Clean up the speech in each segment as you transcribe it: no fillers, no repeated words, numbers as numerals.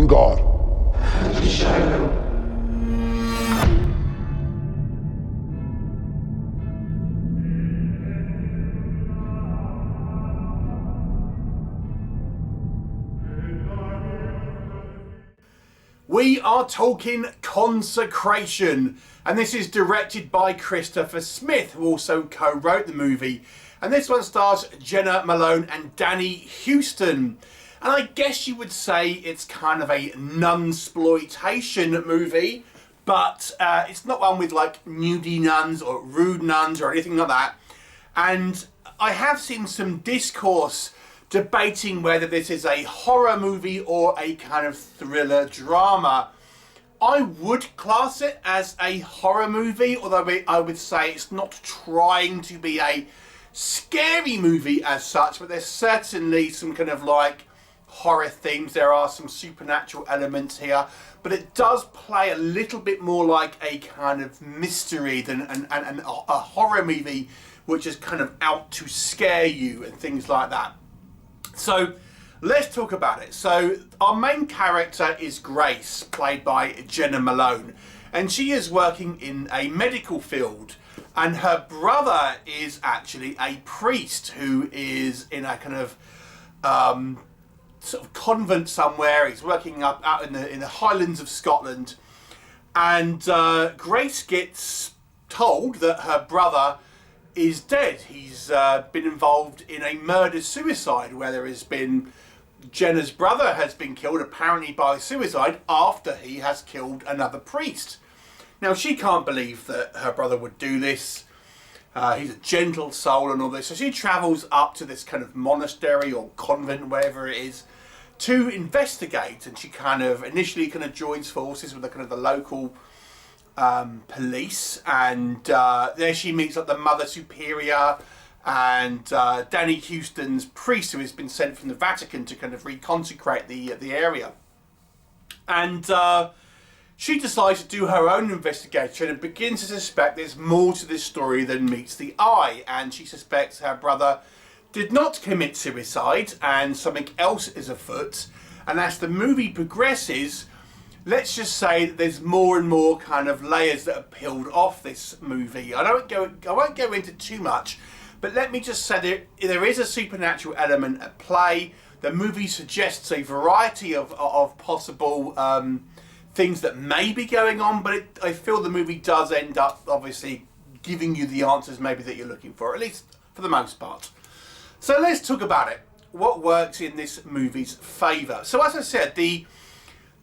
on guard. We are talking Consecration, and this is directed by Christopher Smith, who also co-wrote the movie. And this one stars Jena Malone and Danny Huston. And I guess you would say it's kind of a Nunsploitation movie, but it's not one with like nudie nuns or rude nuns or anything like that. And I have seen some discourse debating whether this is a horror movie or a kind of thriller drama. I would class it as a horror movie, although I would say it's not trying to be a scary movie as such, but there's certainly some kind of like horror themes. There are some supernatural elements here, but it does play a little bit more like a kind of mystery than a horror movie, which is kind of out to scare you and things like that. So let's talk about it. So our main character is Grace, played by Jena Malone, and she is working in a medical field, and her brother is actually a priest who is in a kind of sort of convent somewhere. He's working out in the Highlands of Scotland, and Grace gets told that her brother is dead. He's been involved in a murder-suicide where there has been... Jenna's brother has been killed, apparently by suicide, after he has killed another priest. Now, she can't believe that her brother would do this. He's a gentle soul and all this. So she travels up to this kind of monastery or convent, wherever it is, to investigate. And she kind of initially kind of joins forces with the kind of the local police, and there she meets up the Mother Superior and Danny Huston's priest, who has been sent from the Vatican to kind of reconsecrate the area. And she decides to do her own investigation and begins to suspect there's more to this story than meets the eye, and she suspects her brother did not commit suicide and something else is afoot. And as the movie progresses, let's just say that there's more and more kind of layers that are peeled off this movie. I won't go into too much, but let me just say there is a supernatural element at play. The movie suggests a variety of possible things that may be going on, but I feel the movie does end up obviously giving you the answers maybe that you're looking for, at least for the most part. So let's talk about it. What works in this movie's favour? So as I said, the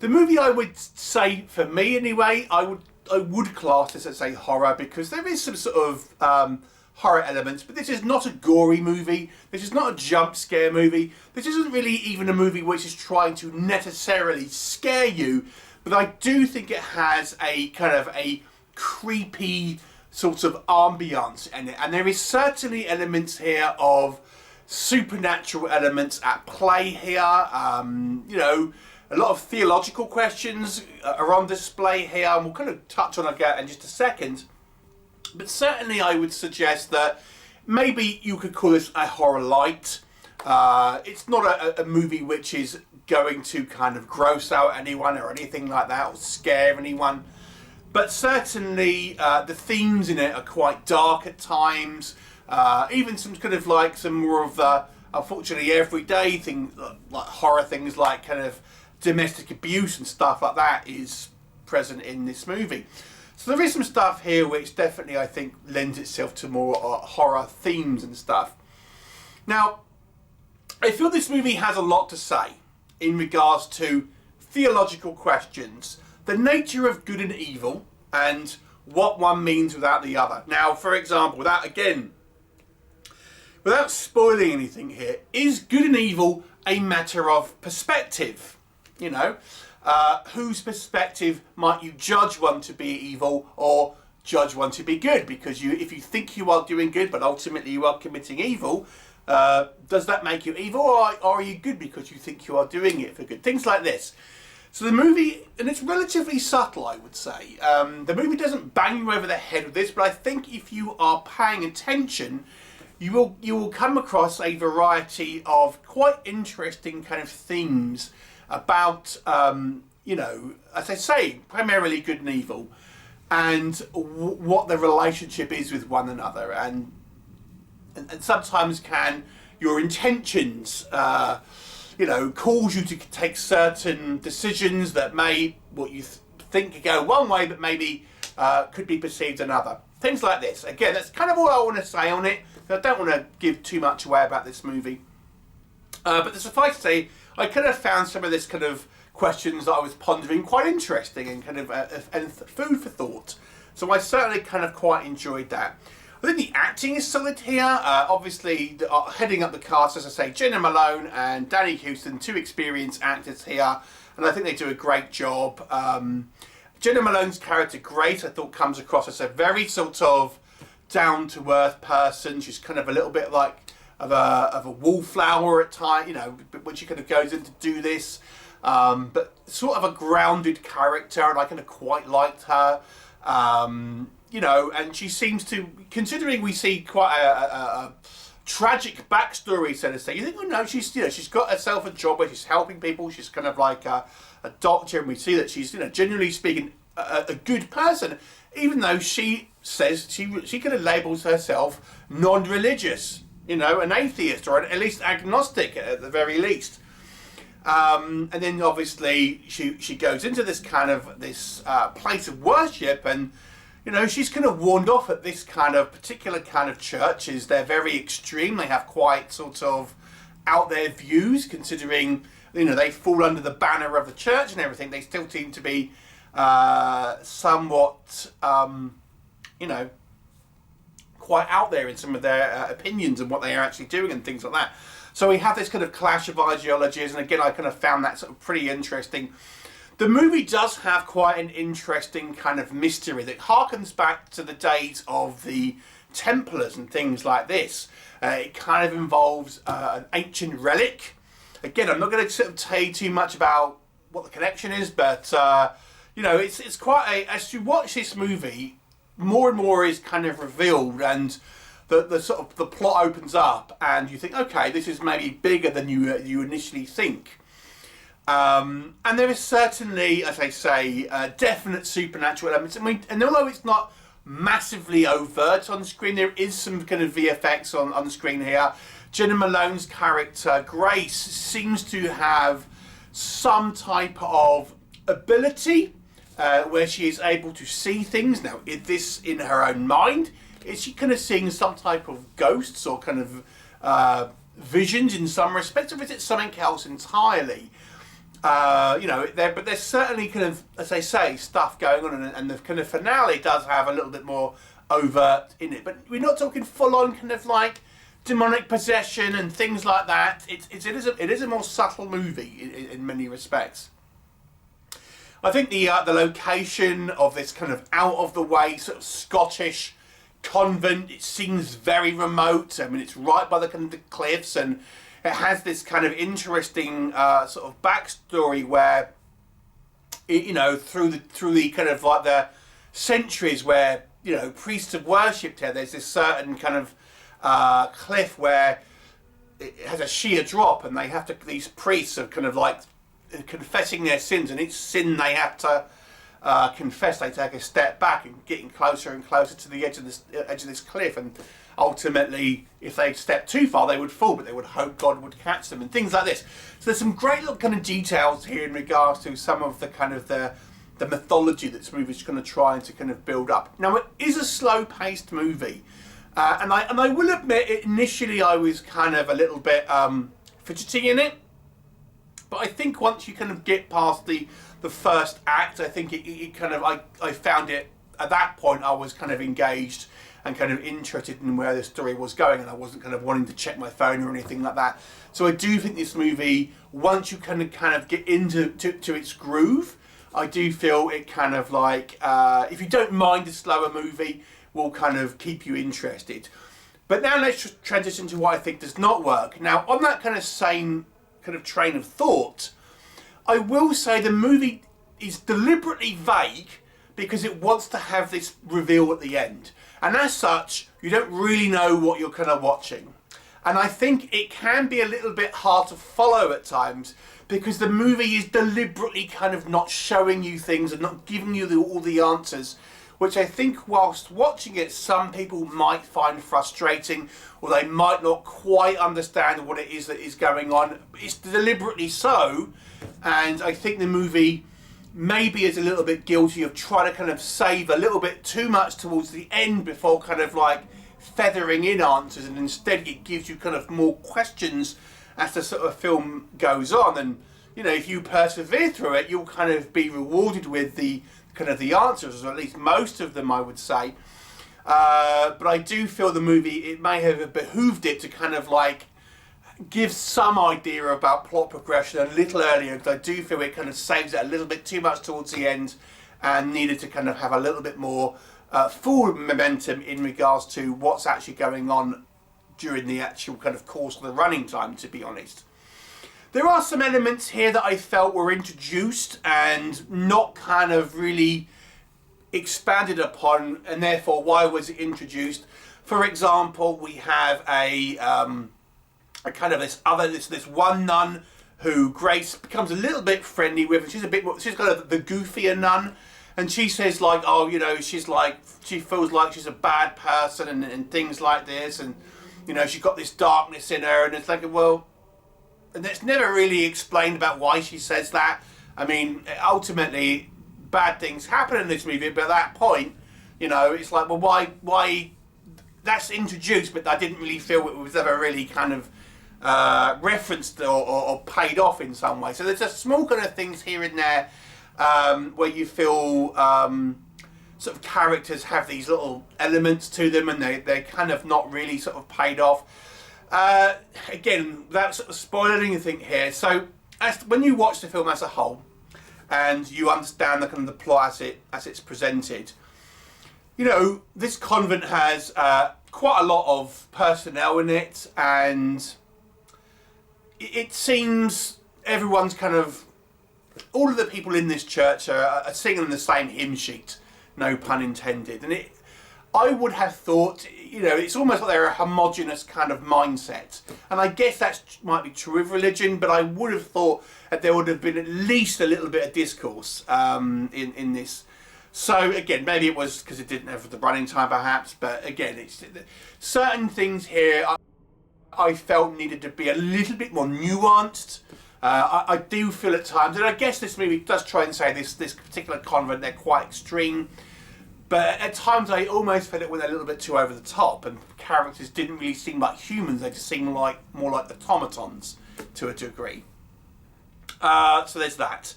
movie, I would say, for me anyway, I would class this as a horror, because there is some sort of horror elements, but this is not a gory movie. This is not a jump scare movie. This isn't really even a movie which is trying to necessarily scare you, but I do think it has a kind of a creepy sort of ambience in it, and there is certainly elements here of supernatural elements at play here. You know, a lot of theological questions are on display here, and we'll kind of touch on that in just a second. But certainly I would suggest that maybe you could call this a horror light. It's not a movie which is going to kind of gross out anyone or anything like that, or scare anyone. But certainly the themes in it are quite dark at times. Even some kind of like some more of the, unfortunately, everyday things, like horror things like kind of domestic abuse and stuff like that is present in this movie. So there is some stuff here which definitely, I think, lends itself to more horror themes and stuff. Now, I feel this movie has a lot to say in regards to theological questions, the nature of good and evil, and what one means without the other. Now, for example, without spoiling anything here, is good and evil a matter of perspective? You know, whose perspective might you judge one to be evil or judge one to be good? Because if you think you are doing good, but ultimately you are committing evil, does that make you evil, or are you good because you think you are doing it for good? Things like this. So the movie, and it's relatively subtle, I would say. The movie doesn't bang you over the head with this, but I think if you are paying attention, you will come across a variety of quite interesting kind of themes about, you know, as I say, primarily good and evil, and what the relationship is with one another, and sometimes can your intentions, you know, cause you to take certain decisions that may, what you think go one way, but maybe could be perceived another. Things like this. Again, that's kind of all I want to say on it. I don't want to give too much away about this movie. But suffice to say, I kind of found some of this kind of questions that I was pondering quite interesting and kind of and food for thought. So I certainly kind of quite enjoyed that. I think the acting is solid here. Obviously, heading up the cast, as I say, Jena Malone and Danny Huston, two experienced actors here, and I think they do a great job. Jena Malone's character, Grace, I thought comes across as a very sort of down-to-earth person. She's kind of a little bit like of a wallflower at times, you know, when she kind of goes in to do this. But sort of a grounded character, and I kind of quite liked her. You know, and she seems to, considering we see quite a tragic backstory, so to say, you think, oh no, she's, you know, she's got herself a job where she's helping people. She's kind of like a doctor, and we see that she's, you know, generally speaking, a good person, even though she says she kind of labels herself non-religious, you know, an atheist, or at least agnostic at the very least. And then obviously she goes into this kind of place of worship, and you know, she's kind of warned off at this kind of particular kind of churches. They're very extreme. They have quite sort of out there views, considering, you know, they fall under the banner of the church and everything. They still seem to be somewhat, you know, quite out there in some of their opinions and what they are actually doing and things like that. So we have this kind of clash of ideologies, and again, I kind of found that sort of pretty interesting. The movie does have quite an interesting kind of mystery that harkens back to the days of the Templars and things like this. It kind of involves an ancient relic. Again, I'm not going to sort of tell you too much about what the connection is, but you know, it's quite a, as you watch this movie, more and more is kind of revealed, and the sort of the plot opens up, and you think, okay, this is maybe bigger than you initially think. And there is certainly, as I say, definite supernatural elements. I mean, and although it's not massively overt on screen, there is some kind of VFX on the screen here. Jena Malone's character, Grace, seems to have some type of ability where she is able to see things. Now, is this in her own mind? Is she kind of seeing some type of ghosts or kind of visions in some respects, or is it something else entirely? You know, but there's certainly kind of, as I say, stuff going on, and the kind of finale does have a little bit more overt in it. But we're not talking full-on kind of like demonic possession and things like that. It is a more subtle movie in many respects. I think the location of this kind of out of the way sort of Scottish convent, it seems very remote. I mean, it's right by the kind of the cliffs, and it has this kind of interesting sort of backstory where, you know, through the kind of like the centuries where, you know, priests have worshipped here. There's this certain kind of cliff where it has a sheer drop, and they have to, these priests are kind of like confessing their sins, and each sin they have to confess, they take a step back and getting closer and closer to the edge of this cliff, and ultimately, if they step too far, they would fall, but they would hope God would catch them, and things like this. So there's some great little kind of details here in regards to some of the kind of the mythology that this movie is going to try to kind of build up. Now, it is a slow-paced movie, and I will admit, initially I was kind of a little bit fidgety in it, but I think once you kind of get past the first act, I think it kind of, I found it, at that point I was kind of engaged and kind of interested in where the story was going, and I wasn't kind of wanting to check my phone or anything like that. So I do think this movie, once you kind of get into its groove, I do feel it kind of like, if you don't mind a slower movie, will kind of keep you interested. But now let's transition to what I think does not work. Now, on that kind of same kind of train of thought, I will say the movie is deliberately vague because it wants to have this reveal at the end. And as such, you don't really know what you're kind of watching. And I think it can be a little bit hard to follow at times, because the movie is deliberately kind of not showing you things and not giving you all the answers, which I think whilst watching it, some people might find frustrating, or they might not quite understand what it is that is going on. It's deliberately so, and I think the movie maybe is a little bit guilty of trying to kind of save a little bit too much towards the end before kind of like feathering in answers, and instead it gives you kind of more questions as the sort of film goes on. And you know, if you persevere through it, you'll kind of be rewarded with the kind of the answers, or at least most of them, I would say. But I do feel the movie, it may have behooved it to kind of like give some idea about plot progression a little earlier, because I do feel it kind of saves it a little bit too much towards the end, and needed to kind of have a little bit more forward momentum in regards to what's actually going on during the actual kind of course of the running time, to be honest. There are some elements here that I felt were introduced and not kind of really expanded upon, and therefore why was it introduced? For example, we have a kind of this one nun who Grace becomes a little bit friendly with, and she's a bit more, she's kind of the goofier nun, and she says like, oh, you know, she's like, she feels like she's a bad person and things like this, and you know, she's got this darkness in her, and it's like, well, and it's never really explained about why she says that. I mean, ultimately, bad things happen in this movie, but at that point, you know, it's like, well, why? That's introduced, but I didn't really feel it was ever really kind of referenced or paid off in some way. So there's just small kind of things here and there where you feel sort of characters have these little elements to them, and they're kind of not really sort of paid off. Again, without sort of spoiling anything here, so when you watch the film as a whole and you understand the kind of the plot as it's presented, you know, this convent has quite a lot of personnel in it, and it seems everyone's kind of, all of the people in this church are singing the same hymn sheet, no pun intended, and I would have thought, you know, it's almost like they're a homogenous kind of mindset. And I guess that might be true of religion, but I would have thought that there would have been at least a little bit of discourse in this. So again, maybe it was because it didn't have the running time perhaps, but again, it's certain things here I felt needed to be a little bit more nuanced. I do feel at times, and I guess this movie does try and say this particular convent, they're quite extreme. But at times I almost felt it went a little bit too over the top, and characters didn't really seem like humans, they just seemed like more like automatons to a degree. So there's that.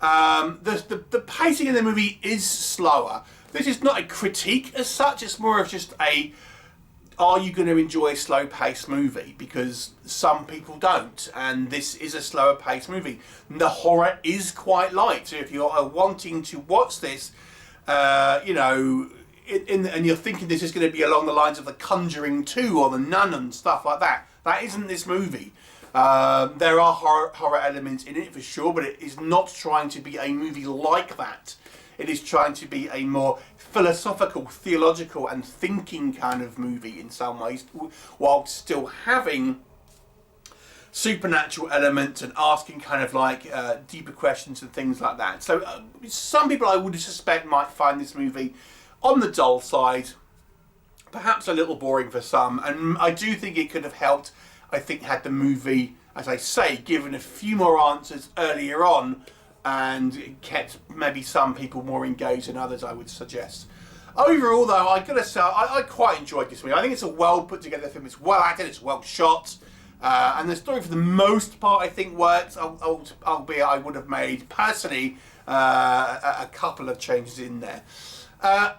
The pacing in the movie is slower. This is not a critique as such, it's more of just a, are you going to enjoy a slow paced movie? Because some people don't, and this is a slower paced movie. The horror is quite light, so if you're wanting to watch this, you know, and you're thinking this is going to be along the lines of The Conjuring 2 or The Nun and stuff like that, that isn't this movie. There are horror elements in it for sure, but it is not trying to be a movie like that. It is trying to be a more philosophical, theological and thinking kind of movie in some ways, while still having supernatural elements and asking kind of like deeper questions and things like that. So some people I would suspect might find this movie on the dull side, perhaps a little boring for some, and I do think it could have helped, I think, had the movie, as I say, given a few more answers earlier on and kept maybe some people more engaged than others, I would suggest. Overall though, I gotta say, I quite enjoyed this movie. I think it's a well put together film, it's well acted, it's well shot. And the story for the most part I think works, albeit I would have made personally a couple of changes in there.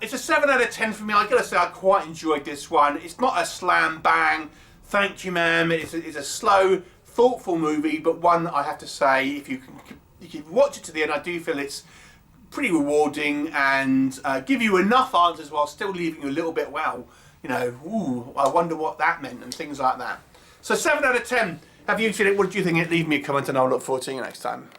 It's a 7 out of 10 for me. I gotta say I quite enjoyed this one. It's not a slam bang, thank you ma'am, it's a slow, thoughtful movie, but one that I have to say, if you can watch it to the end, I do feel it's pretty rewarding and give you enough answers while still leaving you a little bit, well, you know, ooh, I wonder what that meant and things like that. So 7 out of 10. Have you seen it? What did you think? Leave me a comment and I'll look forward to seeing you next time.